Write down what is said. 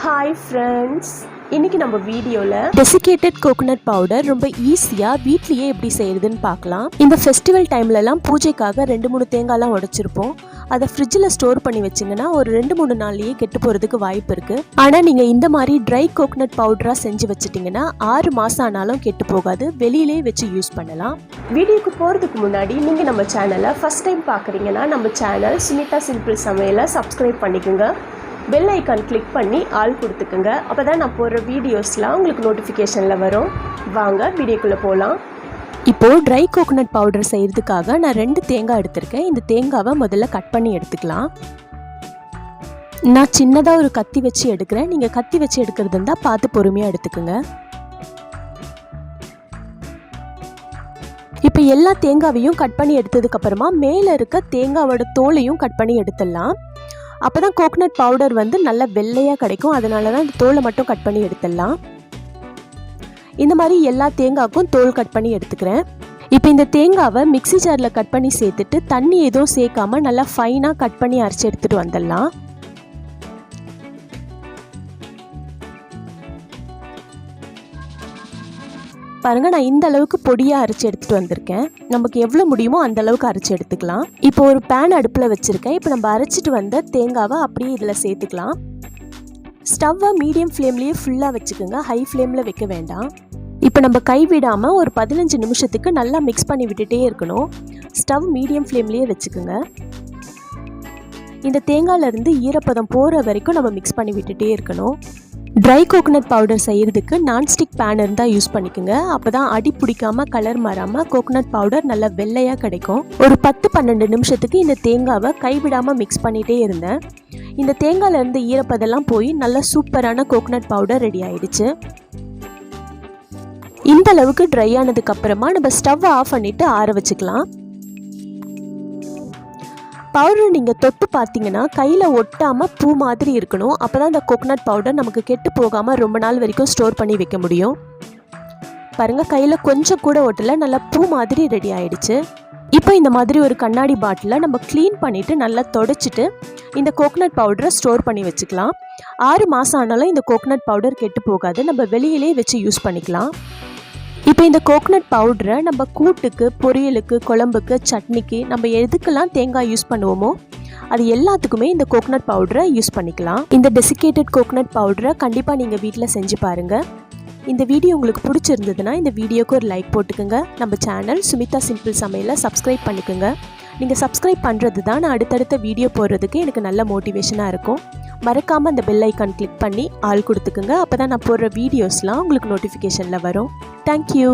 Hi friends, இன்னைக்கு நம்ம வீடியோல டெசிகேட்டட் கோகனட் பவுடர் ரொம்ப ஈஸியா வீட்லயே எப்படி செய்யறதுன்னு பார்க்கலாம். இந்த ஃபெஸ்டிவல் டைம்ல எல்லாம் பூஜைக்காக 2-3 தேங்காய்லாம் உடைச்சிருப்போம். அதை ஃப்ரிட்ஜில் ஸ்டோர் பண்ணி வச்சிங்கன்னா ஒரு 2-3 நாள்லயே கெட்டு போறதுக்கு வாய்ப்பு இருக்கு. ஆனா நீங்க இந்த மாதிரி ட்ரை கோகனட் பவுடரா செஞ்சு வச்சிட்டீங்கன்னா 6 மாசம் ஆனாலும் கெட்டு போகாது. வெளியிலே வச்சு யூஸ் பண்ணலாம். வீடியோக்கு போறதுக்கு முன்னாடி நீங்க நம்ம சேனலை ஃபர்ஸ்ட் டைம் பார்க்குறீங்கன்னா நம்ம சேனல் சுமிதா சிம்பிள் சமையலை சப்ஸ்கிரைப் பண்ணிக்கோங்க. பெல் ஐக்கான் கிளிக் பண்ணி ஆல் கொடுத்துக்குங்க. அப்போ தான் நான் போடுற வீடியோஸ்லாம் உங்களுக்கு நோட்டிஃபிகேஷனில் வரும். வாங்க வீடியோக்குள்ளே போகலாம். இப்போது ட்ரை கோகனட் பவுடர் செய்கிறதுக்காக நான் 2 தேங்காய் எடுத்திருக்கேன். இந்த தேங்காவை முதல்ல கட் பண்ணி எடுத்துக்கலாம். நான் சின்னதாக ஒரு கத்தி வச்சு எடுக்கிறேன். நீங்கள் கத்தி வச்சு எடுக்கிறது இருந்தால் பார்த்து பொறுமையாக எடுத்துக்குங்க. இப்போ எல்லா தேங்காவையும் கட் பண்ணி எடுத்ததுக்கப்புறமா மேலே இருக்க தேங்காவோட தோலையும் கட் பண்ணி எடுத்துடலாம். அப்போ தான் கோகனட் பவுடர் வந்து நல்லா வெள்ளையாக கிடைக்கும். அதனால தான் இந்த தோலை மட்டும் கட் பண்ணி எடுத்துடலாம். இந்த மாதிரி எல்லா தேங்காய்க்கும் தோல் கட் பண்ணி எடுத்துக்கிறேன். இப்போ இந்த தேங்காவை மிக்ஸி ஜாரில் கட் பண்ணி சேர்த்துட்டு தண்ணி எதுவும் சேர்க்காம நல்லா ஃபைனாக கட் பண்ணி அரைச்சி எடுத்துகிட்டு வந்துடலாம். பாருங்க, நான் இந்த அளவுக்கு பொடியாக அரைச்சி எடுத்துகிட்டு வந்திருக்கேன். நமக்கு எவ்வளோ முடியுமோ அந்த அளவுக்கு அரைச்சி எடுத்துக்கலாம். இப்போ ஒரு பேன் அடுப்பில் வச்சுருக்கேன். இப்போ நம்ம அரைச்சிட்டு வந்த தேங்காவை அப்படியே இதில் சேர்த்துக்கலாம். ஸ்டவ்வை மீடியம் ஃப்ளேம்லேயே ஃபுல்லாக வச்சுக்கோங்க. ஹை ஃப்ளேமில் வைக்க வேண்டாம். இப்போ நம்ம கைவிடாமல் ஒரு 15 நிமிஷத்துக்கு நல்லா மிக்ஸ் பண்ணி விட்டுட்டே இருக்கணும். ஸ்டவ் மீடியம் ஃப்ளேம்லேயே வச்சுக்கோங்க. இந்த தேங்காயிலேருந்து ஈரப்பதம் போகிற வரைக்கும் நம்ம மிக்ஸ் பண்ணி விட்டுட்டே இருக்கணும். ட்ரை கோகனட் பவுடர் செய்கிறதுக்கு நான்ஸ்டிக் பேன் இருந்தால் யூஸ் பண்ணிக்கோங்க. அப்போ தான் அடி பிடிக்காமல் கலர் மாறாமல் கோகனட் பவுடர் நல்லா வெள்ளையாக கிடைக்கும். ஒரு 10-12 நிமிஷத்துக்கு இந்த தேங்காவை கைவிடாமல் மிக்ஸ் பண்ணிகிட்டே இருந்தேன். இந்த தேங்காயிலேருந்து ஈரப்பதெல்லாம் போய் நல்லா சூப்பரான கோகனட் பவுடர் ரெடி ஆயிடுச்சு. இந்த அளவுக்கு ட்ரை ஆனதுக்கப்புறமா நம்ம ஸ்டவ் ஆஃப் பண்ணிவிட்டு ஆற வச்சுக்கலாம். பவுடர் நீங்கள் தொட்டு பார்த்தீங்கன்னா கையில் ஒட்டாமல் பூ மாதிரி இருக்கணும். அப்போ தான் இந்த கோகனட் பவுடர் நமக்கு கெட்டு போகாமல் ரொம்ப நாள் வரைக்கும் ஸ்டோர் பண்ணி வைக்க முடியும். பாருங்கள், கையில் கொஞ்சம் கூட ஒட்டலை, நல்லா பூ மாதிரி ரெடி ஆயிடுச்சு. இப்போ இந்த மாதிரி ஒரு கண்ணாடி பாட்டிலை நம்ம க்ளீன் பண்ணிவிட்டு நல்லா தொடச்சிட்டு இந்த கோகனட் பவுடரை ஸ்டோர் பண்ணி வச்சுக்கலாம். 6 மாதம் ஆனாலும் இந்த கோகனட் பவுடர் கெட்டு போகாது. நம்ம வெளியிலே வச்சு யூஸ் பண்ணிக்கலாம். இப்போ இந்த கோகனட் பவுடரை நம்ம கூட்டுக்கு, பொரியலுக்கு, குழம்புக்கு, சட்னிக்கு, நம்ம எதுக்கெல்லாம் தேங்காய் யூஸ் பண்ணுவோமோ அது எல்லாத்துக்குமே இந்த கோகனட் பவுடரை யூஸ் பண்ணிக்கலாம். இந்த டெசிகேட்டட் கோகனட் பவுடரை கண்டிப்பாக நீங்கள் வீட்டில் செஞ்சு பாருங்கள். இந்த வீடியோ உங்களுக்கு பிடிச்சிருந்ததுன்னா இந்த வீடியோக்கு ஒரு லைக் போட்டுக்கோங்க. நம்ம சேனல் சுமிதா சிம்பிள் சமையலை சப்ஸ்கிரைப் பண்ணிக்கோங்க. நீங்கள் சப்ஸ்கிரைப் பண்ணுறது தான் நான் அடுத்தடுத்த வீடியோ போடுறதுக்கு எனக்கு நல்ல மோட்டிவேஷனாக இருக்கும். மறக்காமல் அந்த பெல் ஐக்கான் கிளிக் பண்ணி ஆல் கொடுத்துக்குங்க. அப்போ தான் நான் போடுற வீடியோஸ்லாம் உங்களுக்கு நோட்டிஃபிகேஷனில் வரும். தேங்க்யூ.